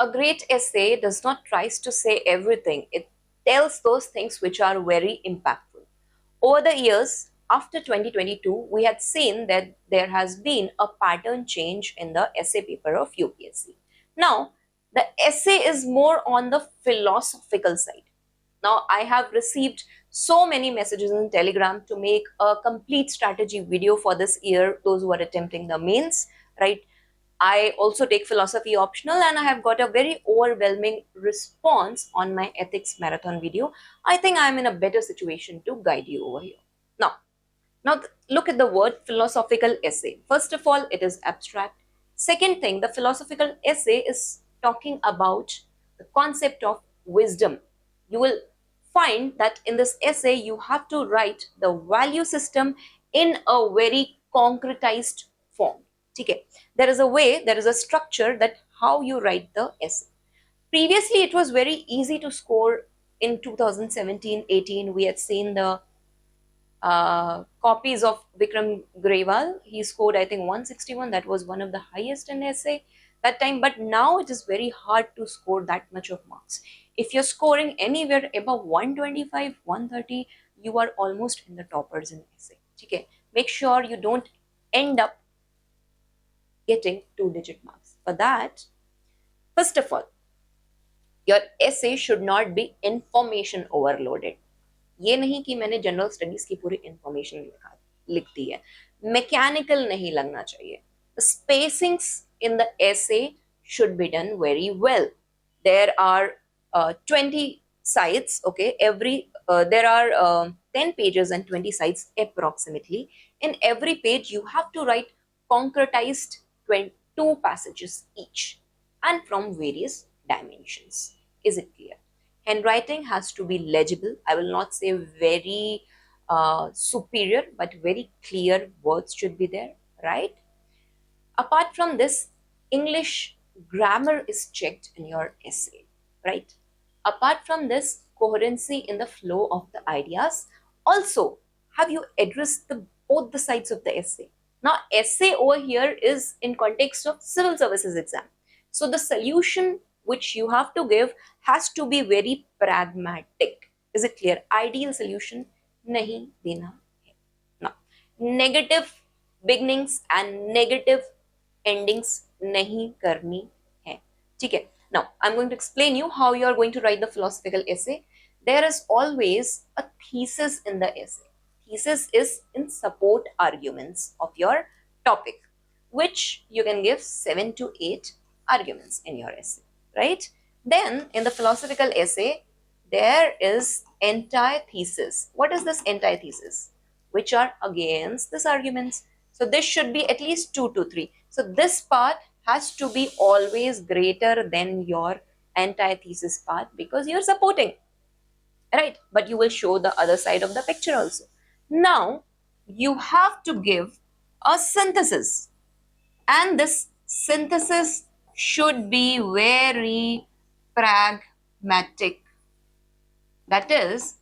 A great essay does not tries to say everything. It tells those things which are very impactful. Over the years, after 2022, we had seen that there has been a pattern change in the essay paper of UPSC. Now, the essay is more on the philosophical side. Now, I have received so many messages in Telegram to make a complete strategy video for this year, those who are attempting the mains, right? I also take philosophy optional and I have got a very overwhelming response on my ethics marathon video. I think I'm in a better situation to guide you over here. Now look at the word philosophical essay. First of all, it is abstract. Second thing, the philosophical essay is talking about the concept of wisdom. You will find that in this essay, you have to write the value system in a very concretized form. Okay. There is a way, there is a structure that how you write the essay. Previously, it was very easy to score in 2017-18. We had seen the copies of Vikram Grewal. He scored, I think, 161. That was one of the highest in essay that time. But now it is very hard to score that much of marks. If you're scoring anywhere above 125, 130, you are almost in the toppers in essay. Okay. Make sure you don't end up getting 2-digit marks. For that, first of all, your essay should not be information overloaded. ये नहीं कि मैंने general studies की पूरी information लिख दी है. Mechanical नहीं लगना चाहिए. The spacings in the essay should be done very well. There are 20 sides, okay? There are 10 pages and 20 sides approximately. In every page, you have to write concretized 2 passages each and from various dimensions. Is it clear? Handwriting has to be legible. I will not say very superior, but very clear words should be there, right? Apart from this, English grammar is checked in your essay, right? Apart from this, coherency in the flow of the ideas. Also, have you addressed both the sides of the essay? Now, essay over here is in context of civil services exam. So the solution which you have to give has to be very pragmatic. Is it clear? Ideal solution nahi dena hai. Now, negative beginnings and negative endings nahi karni hai. Okay. Now, I'm going to explain you how you are going to write the philosophical essay. There is always a thesis in the essay. Thesis is in support arguments of your topic, which you can give 7 to 8 arguments in your essay, right? Then in the philosophical essay, there is antithesis. What is this antithesis? Which are against these arguments. So this should be at least 2 to 3. So this part has to be always greater than your antithesis part because you're supporting, right? But you will show the other side of the picture also. Now, you have to give a synthesis, and this synthesis should be very pragmatic. That is,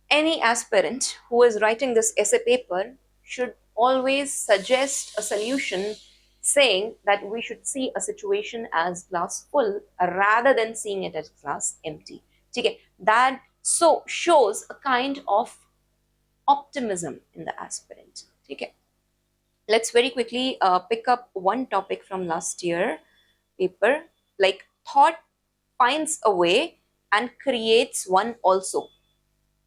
any aspirant who is writing this essay paper should always suggest a solution saying that we should see a situation as glass full rather than seeing it as glass empty. Okay, that so shows a kind of optimism in the aspirant. Okay, let's very quickly pick up one topic from last year paper, like thought finds a way and creates one also.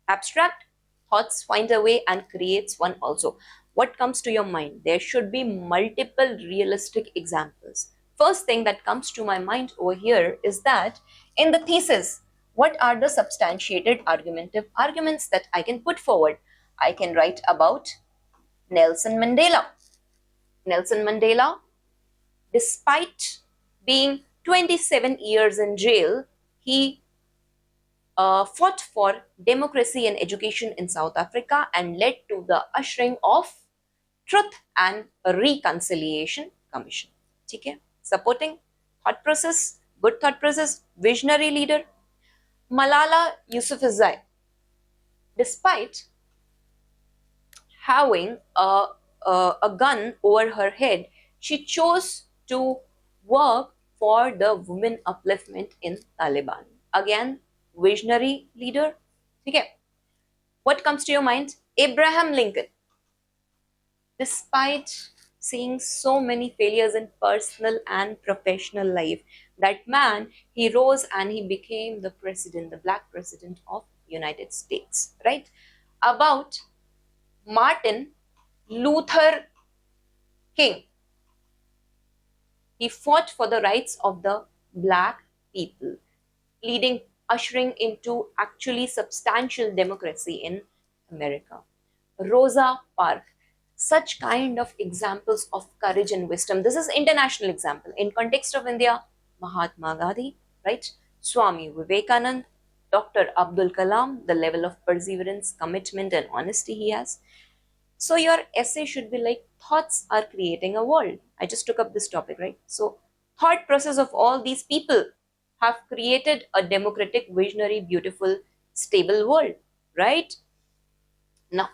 Abstract, thoughts find a way and creates one also. What comes to your mind? There should be multiple realistic examples. First thing that comes to my mind over here is that in the thesis, what are the substantiated argumentative arguments that I can put forward? I can write about Nelson Mandela. Nelson Mandela, despite being 27 years in jail, he fought for democracy and education in South Africa and led to the ushering of Truth and Reconciliation Commission. Okay? Supporting thought process, good thought process, visionary leader. Malala Yousafzai, despite having a gun over her head, she chose to work for the women upliftment in Taliban. Again, visionary leader. Okay. What comes to your mind? Abraham Lincoln. Despite seeing so many failures in personal and professional life, that man, he rose and he became the president, the black president of United States, right? About Martin Luther King. He fought for the rights of the black people, leading, ushering into actually substantial democracy in America. Rosa Parks, such kind of examples of courage and wisdom. This is international example. In context of India, Mahatma Gandhi, right? Swami Vivekanand, Dr. Abdul Kalam, the level of perseverance, commitment and honesty he has. So your essay should be like, thoughts are creating a world. I just took up this topic, right? So thought process of all these people have created a democratic, visionary, beautiful, stable world, right? Now,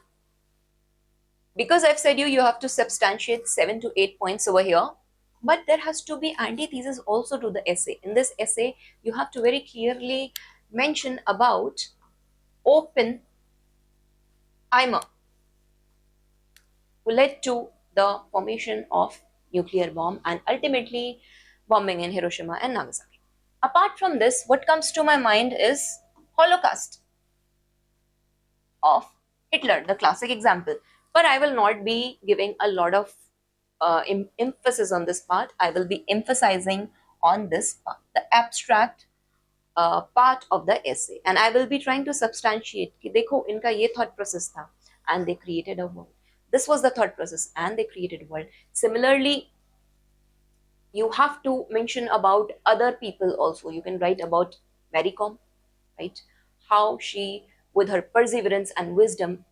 because I've said you have to substantiate 7 to 8 points over here, but there has to be antithesis also to the essay. In this essay, you have to very clearly mention about Oppenheimer, who led to the formation of nuclear bomb and ultimately bombing in Hiroshima and Nagasaki. Apart from this, what comes to my mind is Holocaust of Hitler, the classic example. But I will not be giving a lot of emphasis on this part. I will be emphasizing on this part, the abstract part of the essay, and I will be trying to substantiate कि देखो इनका ये thought process था and they created a world. This was the thought process and they created a world. Similarly, you have to mention about other people also. You can write about Mary Kom, right? How she, with her perseverance and wisdom,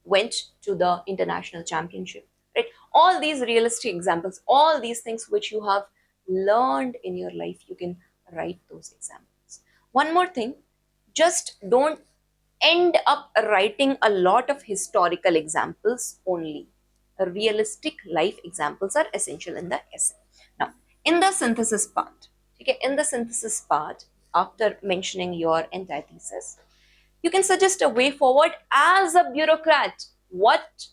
went to the international championship, right? All these realistic examples, all these things which you have learned in your life, you can write those examples. One more thing, just don't end up writing a lot of historical examples only. Realistic life examples are essential in the essay. Now, in the synthesis part, okay, in the synthesis part, after mentioning your entire thesis, you can suggest a way forward as a bureaucrat. What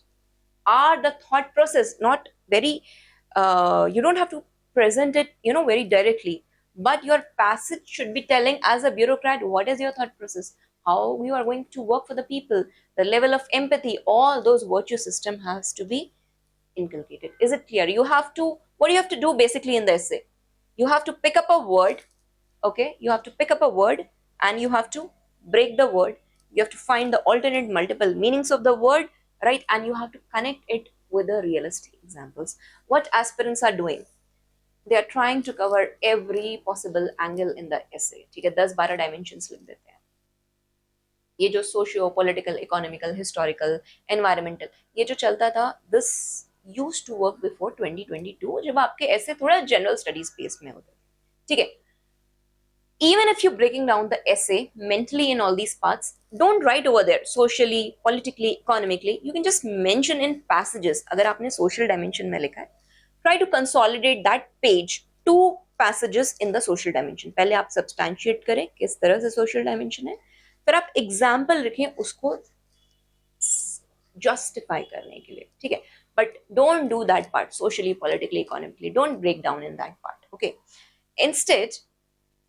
are the thought process? Not very, you don't have to present it, very directly, but your passage should be telling as a bureaucrat, what is your thought process? How you are going to work for the people, the level of empathy, all those virtue system has to be inculcated. Is it clear? You have to, what do you have to do basically in the essay? You have to pick up a word, okay? You have to pick up a word and you have to break the word. You have to find the alternate multiple meanings of the word, right? And you have to connect it with the realistic examples. What aspirants are doing? They are trying to cover every possible angle in the essay. ठीक है, 10-12 dimensions लिख देते हैं. ये जो socio political economical historical environmental ये जो चलता था, this used to work before 2022 जब आपके ऐसे थोड़ा जनरल स्टडीज बेस में होते थे. ठीक है, even if you're breaking down the essay mentally in all these parts, don't write over there socially, politically, economically. You can just mention in passages. अगर आपने social dimension में लिखा है, try to consolidate that page, 2 passages in the social dimension. पहले आप substantiate करें किस तरह से social dimension है, फिर आप example लिखें उसको justify करने के लिए. ठीक है, but don't do that part socially, politically, economically. Don't break down in that part. Okay, instead,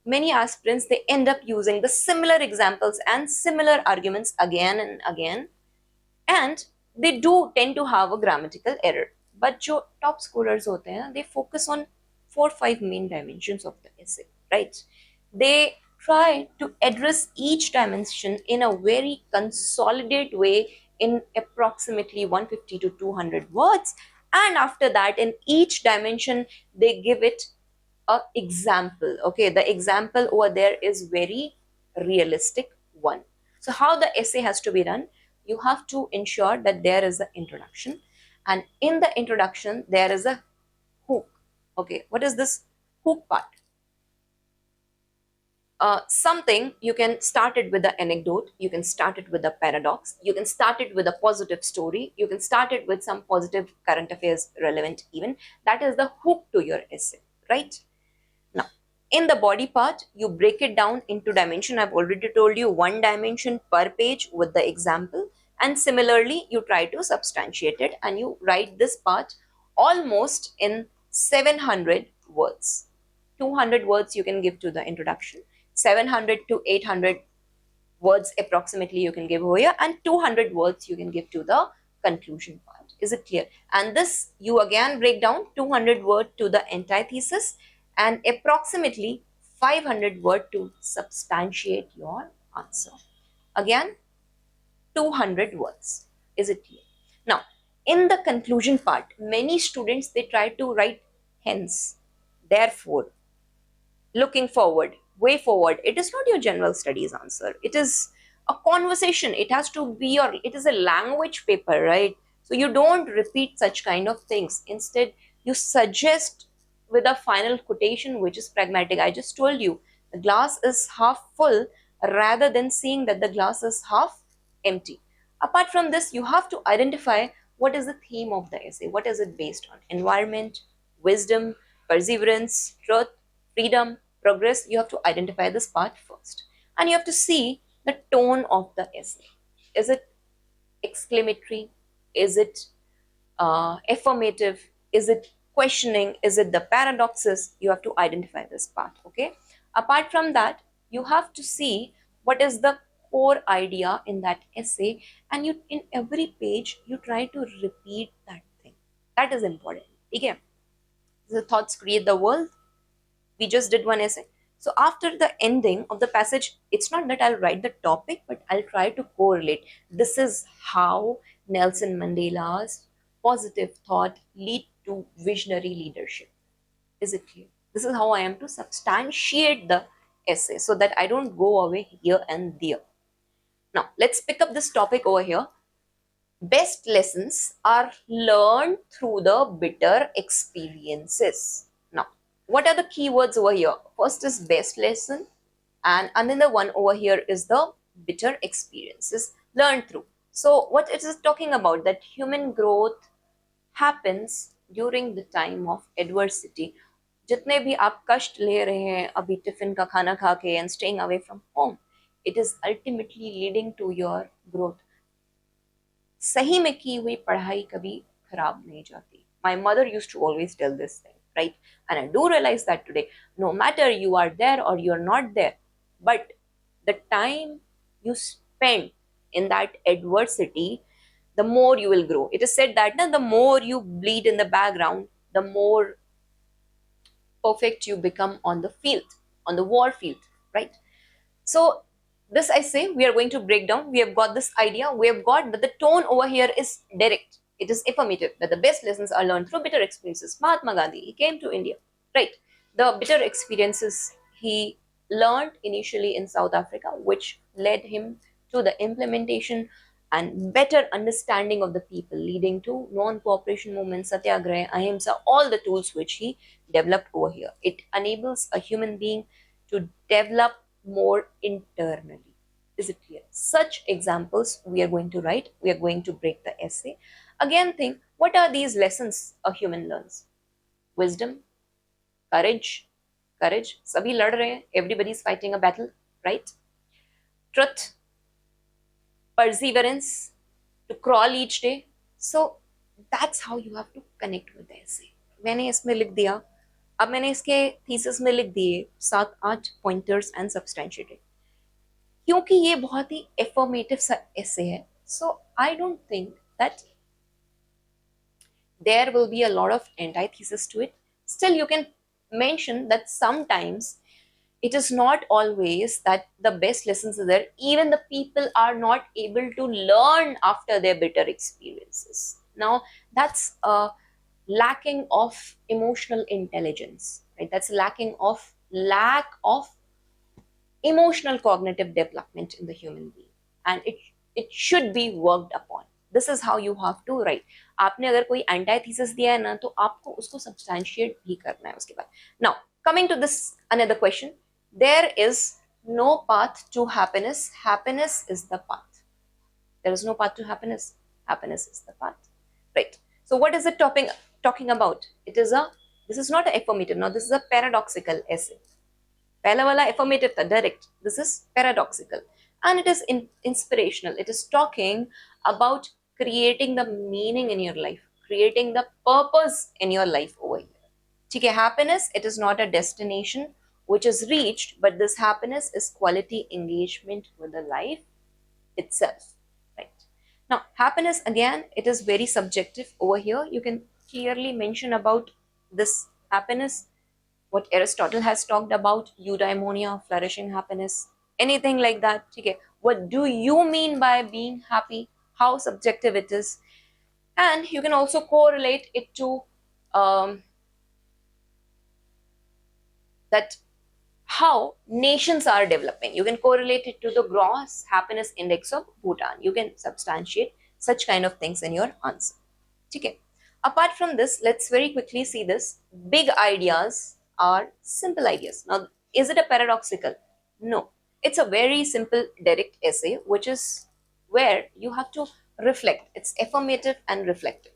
many aspirants, they end up using the similar examples and similar arguments again and again, and they do tend to have a grammatical error. But जो top scorers होते हैं, they focus on 4-5 main dimensions of the essay, right? They try to address each dimension in a very consolidated way in approximately 150 to 200 words, and after that in each dimension they give it a example. Okay, the example over there is very realistic one. So how the essay has to be done, you have to ensure that there is an introduction, and in the introduction there is a hook. Okay, what is this hook part? Something, you can start it with the anecdote, you can start it with the paradox, you can start it with a positive story, you can start it with some positive current affairs relevant even. That is the hook to your essay, right? In the body part, you break it down into dimension. I've already told you one dimension per page with the example. And similarly, you try to substantiate it and you write this part almost in 700 words. 200 words you can give to the introduction, 700 to 800 words approximately you can give over here, and 200 words you can give to the conclusion part. Is it clear? And this you again break down 200 word to the antithesis and approximately 500 word to substantiate your answer. Again, 200 words. Is it clear? Now, in the conclusion part, many students, they try to write hence, therefore, looking forward, way forward. It is not your general studies answer. It is a conversation. It has to be your, it is a language paper, right? So you don't repeat such kind of things. Instead, you suggest with a final quotation which is pragmatic. I just told you the glass is half full rather than seeing that the glass is half empty. Apart from this, you have to identify what is the theme of the essay. What is it based on? Environment, wisdom, perseverance, truth, freedom, progress. You have to identify this part first. And you have to see the tone of the essay. Is it exclamatory? Is it affirmative? Is it questioning? Is it the paradoxes? You have to identify this part, okay? Apart from that, you have to see what is the core idea in that essay, and you, in every page, you try to repeat that thing. That is important, okay? The thoughts create the world. We just did one essay. So after the ending of the passage, it's not that I'll write the topic, but I'll try to correlate. This is how Nelson Mandela's positive thought lead to visionary leadership. Is it clear? This is how I am to substantiate the essay so that I don't go away here and there. Now, let's pick up this topic over here. Best lessons are learned through the bitter experiences. Now, what are the keywords over here? First is best lesson, and another one over here is the bitter experiences learned through. So what it is talking about, that human growth happens during the time of adversity. जितने भी आप कष्ट ले रहे हैं अभी tiffin का खाना खा के and staying away from home, it is ultimately leading to your growth. सही में की हुई पढ़ाई कभी खराब नहीं जाती. My mother used to always tell this thing, right? And I do realize that today, no matter you are there or you're not there, but the time you spend in that adversity, the more you will grow. It is said that the more you bleed in the background, the more perfect you become on the field, on the war field, right? So this I say we are going to break down. We have got this idea. We have got that the tone over here is direct. It is affirmative, that the best lessons are learned through bitter experiences. Mahatma Gandhi, he came to India, right? The bitter experiences he learned initially in South Africa, which led him to the implementation and better understanding of the people, leading to non-cooperation movements, satyagraha, ahimsa, all the tools which he developed over here. It enables a human being to develop more internally. Is it clear? Such examples we are going to write. We are going to break the essay. Again, think, what are these lessons a human learns? Wisdom, courage, sabhi lad rahe hain, everybody is fighting a battle, right? Truth, perseverance, to crawl each day. So that's how you have to connect with the essay. मैंने इसमें लिख दिया, अब मैंने इसके thesis में लिख दिए 7-8 पॉइंटर्स एंड सब्सटेंशिएटेड, क्योंकि ये बहुत ही एफर्मेटिव सा essay है. So I don't think that there will be a lot of antithesis to it. Still, you can mention that sometimes it is not always that the best lessons are there. Even the people are not able to learn after their bitter experiences. Now, that's a lacking of emotional intelligence, right? That's lack of emotional cognitive development in the human being, and it should be worked upon. This is how you have to write. आपने अगर कोई antithesis दिया है ना, तो आपको उसको substantiate भी करना है उसके बाद. Now, coming to this another question, there is no path to happiness. Happiness is the path. There is no path to happiness. Happiness is the path, right? So what is it talking about? This is not an affirmative. Now, this is a paradoxical essay. पहला वाला affirmative था direct. This is paradoxical, and it is inspirational. It is talking about creating the meaning in your life, creating the purpose in your life over here. ठीक है, happiness, it is not a destination which is reached, but this happiness is quality engagement with the life itself, right? Now happiness, again, it is very subjective over here. You can clearly mention about this happiness what Aristotle has talked about, eudaimonia, flourishing happiness, anything like that. Okay, what do you mean by being happy? How subjective it is. And you can also correlate it to that how nations are developing. You can correlate it to the gross happiness index of Bhutan. You can substantiate such kind of things in your answer. Okay. Apart from this, let's very quickly see this. Big ideas are simple ideas. Now, is it a paradoxical? No. It's a very simple direct essay, which is where you have to reflect. It's affirmative and reflective.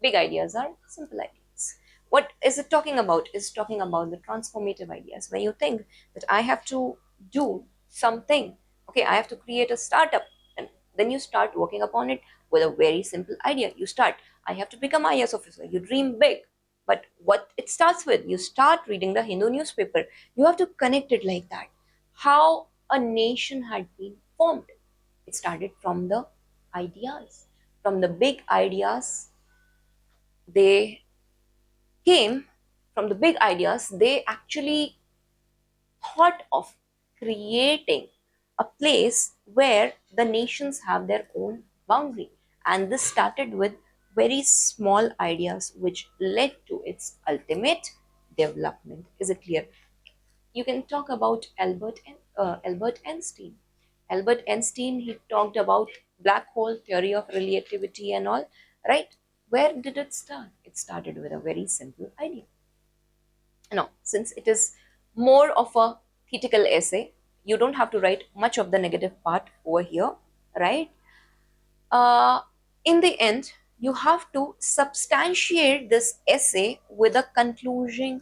Big ideas are simple ideas. What is it talking about? It's talking about the transformative ideas. When you think that I have to do something, okay, I have to create a startup, and then you start working upon it with a very simple idea. You start, I have to become IAS officer. You dream big. But what it starts with, you start reading the Hindu newspaper. You have to connect it like that. How a nation had been formed. It started from the ideas, from the big ideas. They came from the big ideas. They actually thought of creating a place where the nations have their own boundary. And this started with very small ideas which led to its ultimate development. Is it clear? You can talk about Albert Einstein. Albert Einstein, he talked about black hole theory of relativity and all, right? Where did it start? It started with a very simple idea. Now, since it is more of a theoretical essay, you don't have to write much of the negative part over here, right? In the end, you have to substantiate this essay with a conclusion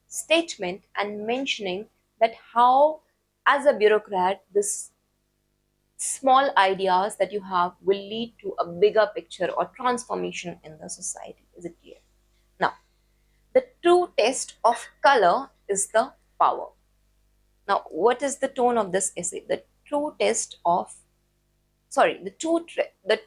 statement and mentioning that how, as a bureaucrat, this small ideas that you have will lead to a bigger picture or transformation in the society. Is it clear? Now, the true test of color is the power. Now, what is the tone of this essay? The true test of, the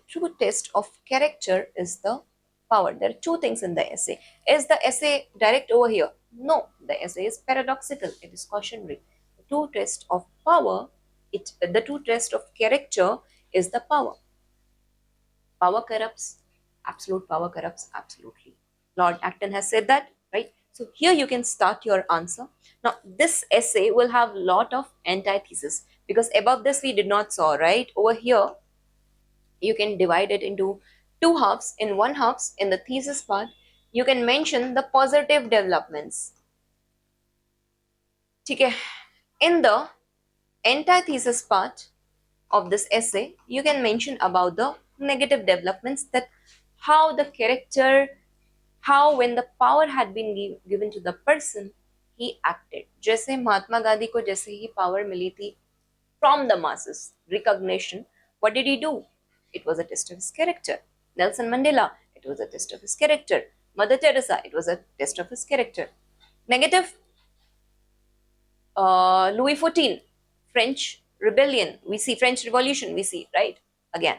true test of character is the power. There are two things in the essay. Is the essay direct over here? No, the essay is paradoxical. It is cautionary. The true test of power, the true test of character is the power. Power corrupts. Absolute power corrupts absolutely. Lord Acton has said that, right? So here you can start your answer. Now this essay will have lot of antithesis because above this we did not saw, right? Over here you can divide it into two halves. In one half, in the thesis part, you can mention the positive developments. Okay. In the antithesis part of this essay, you can mention about the negative developments, that how the character, how when the power had been given to the person, he acted. जैसे महात्मा गांधी को जैसे ही power मिली थी from the masses, recognition, what did he do? It was a test of his character. Nelson Mandela, it was a test of his character. Mother Teresa, it was a test of his character. Negative, Louis XIV, French rebellion, we see French Revolution, we see, right? Again,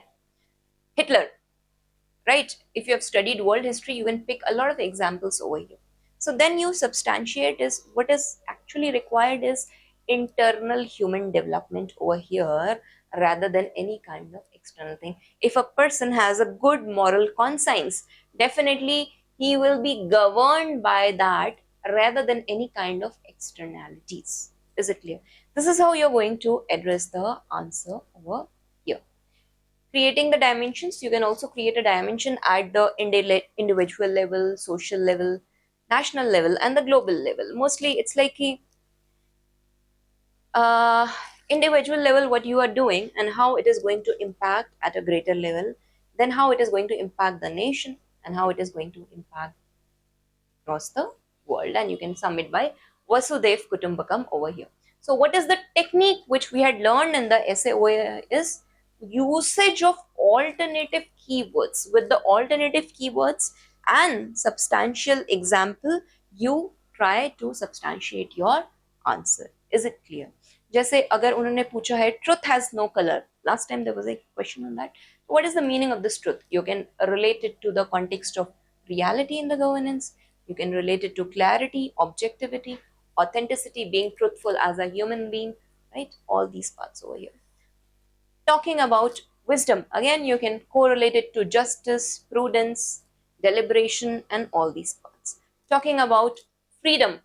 Hitler, right? If you have studied world history, you can pick a lot of examples over here. So then you substantiate is what is actually required is internal human development over here rather than any kind of external thing. If a person has a good moral conscience, definitely he will be governed by that rather than any kind of externalities. Is it clear? This is how you're going to address the answer over here. Creating the dimensions, you can also create a dimension at the individual level, social level, national level, and the global level. Mostly it's like individual level, what you are doing and how it is going to impact at a greater level, then how it is going to impact the nation and how it is going to impact across the world, and you can sum it by Vasudev Kutumbakam over here. So what is the technique which we had learned in the essay over here is usage of alternative keywords. With the alternative keywords and substantial example, you try to substantiate your answer. Is it clear? जैसे अगर उन्होंने पूछा है truth has no color. Last time there was a question on that. What is the meaning of this truth? You can relate it to the context of reality in the governance. You can relate it to clarity, objectivity, authenticity, being truthful as a human being, right? All these parts over here. Talking about wisdom, again, you can correlate it to justice, prudence, deliberation, and all these parts. Talking about freedom,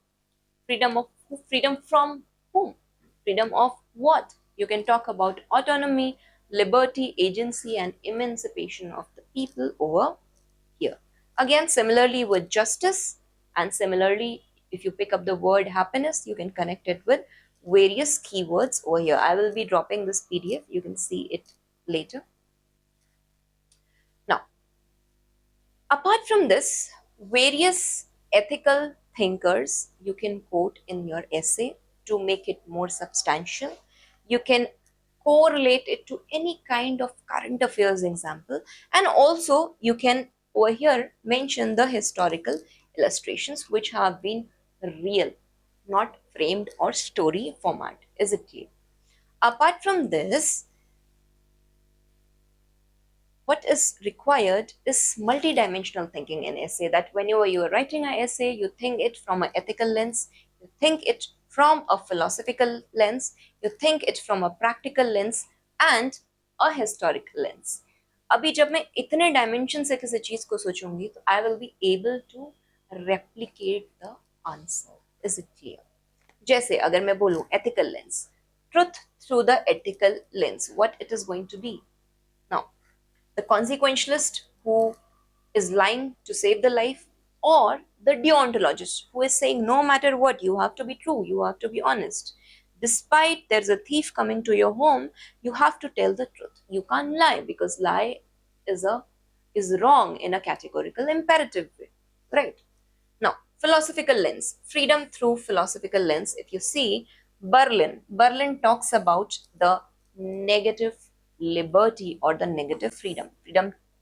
freedom from whom? Freedom of what? You can talk about autonomy, liberty, agency, and emancipation of the people over here. Again, similarly with justice, and similarly, if you pick up the word happiness, you can connect it with various keywords over here. I will be dropping this PDF. You can see it later. Now, apart from this, various ethical thinkers you can quote in your essay to make it more substantial. You can correlate it to any kind of current affairs example, and also you can over here mention the historical illustrations which have been real, not framed or story format. Is it clear? Apart from this, what is required is multidimensional thinking in essay, that whenever you are writing an essay, you think it from an ethical lens, you think it from a philosophical lens, you think it from a practical lens and a historical lens. अभी जब मैं इतने dimension से किसी चीज को सोचूंगी तो I will be able to replicate the answer. Is it clear? जैसे अगर मैं बोलूं ethical lens, truth through the ethical lens, what it is going to be. Now the consequentialist who is lying to save the life, or the deontologist who is saying no matter what, you have to be true, you have to be honest. Despite there's a thief coming to your home, you have to tell the truth. You can't lie, because lie is wrong in a categorical imperative way, right? Now, philosophical lens, freedom through philosophical lens. If you see Berlin talks about the negative liberty or the negative freedom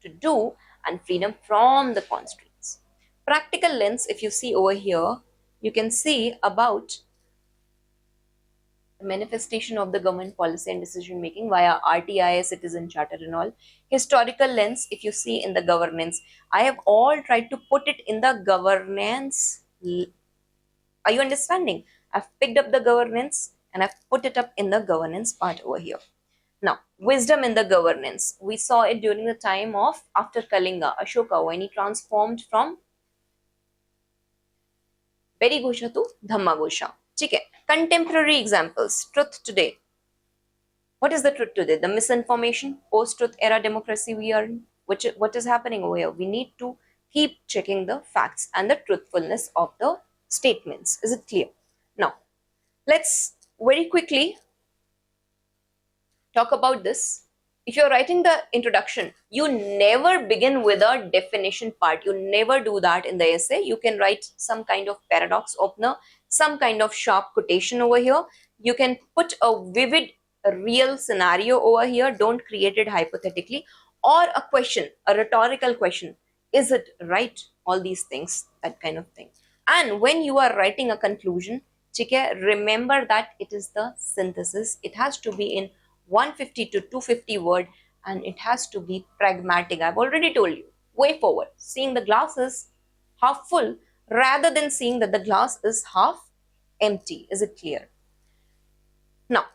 to do and freedom from the constraints. Practical lens, if you see over here, you can see about the manifestation of the government policy and decision making via RTI, citizen charter and all. Historical lens, if you see in the governance, I have all tried to put it in the governance. Are you understanding? I've picked up the governance and I've put it up in the governance part over here. Now, wisdom in the governance. We saw it during the time of after Kalinga, Ashoka, when he transformed from Berighosha to Dhammaghosha. Okay. Contemporary examples. Truth today. What is the truth today? The misinformation, post-truth era democracy we are in. What is happening over here? We need to keep checking the facts and the truthfulness of the statements. Is it clear? Now, let's very quickly talk about this. If you're writing the introduction, you never begin with a definition part. You never do that in the essay. You can write some kind of paradox opener, some kind of sharp quotation over here. You can put a vivid, real scenario over here. Don't create it hypothetically. Or a question, a rhetorical question. Is it right? All these things, that kind of thing. And when you are writing a conclusion, remember that it is the synthesis. It has to be in 150 to 250 word, and it has to be pragmatic. I've already told you, way forward, seeing the glass is half full rather than seeing that the glass is half empty. Is it clear? Now,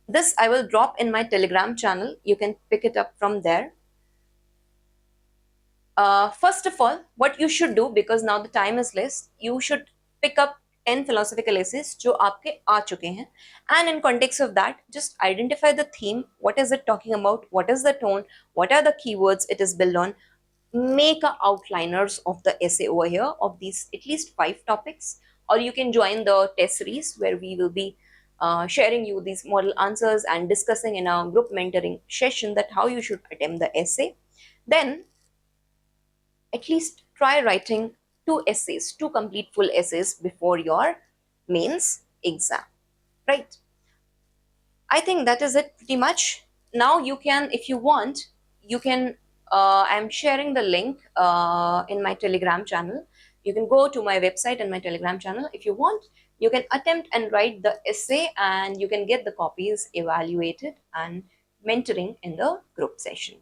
this I will drop in my Telegram channel. You can pick it up from there. First of all, what you should do, because now the time is less, you should pick up 10 philosophical essays जो आपके आ चुके हैं, and in context of that, just identify the theme. What is it talking about? What is the tone? What are the keywords it is built on? Make a outliners of the essay over here of these at least 5 topics, or you can join the test series where we will be sharing you these model answers and discussing in a group mentoring session that how you should attempt the essay. Then at least try writing 2 essays, 2 complete full essays before your mains exam, right? I think that is it pretty much. Now you can, if you want, you can, I'm sharing the link in my Telegram channel. You can go to my website and my Telegram channel. If you want, you can attempt and write the essay and you can get the copies evaluated and mentoring in the group session.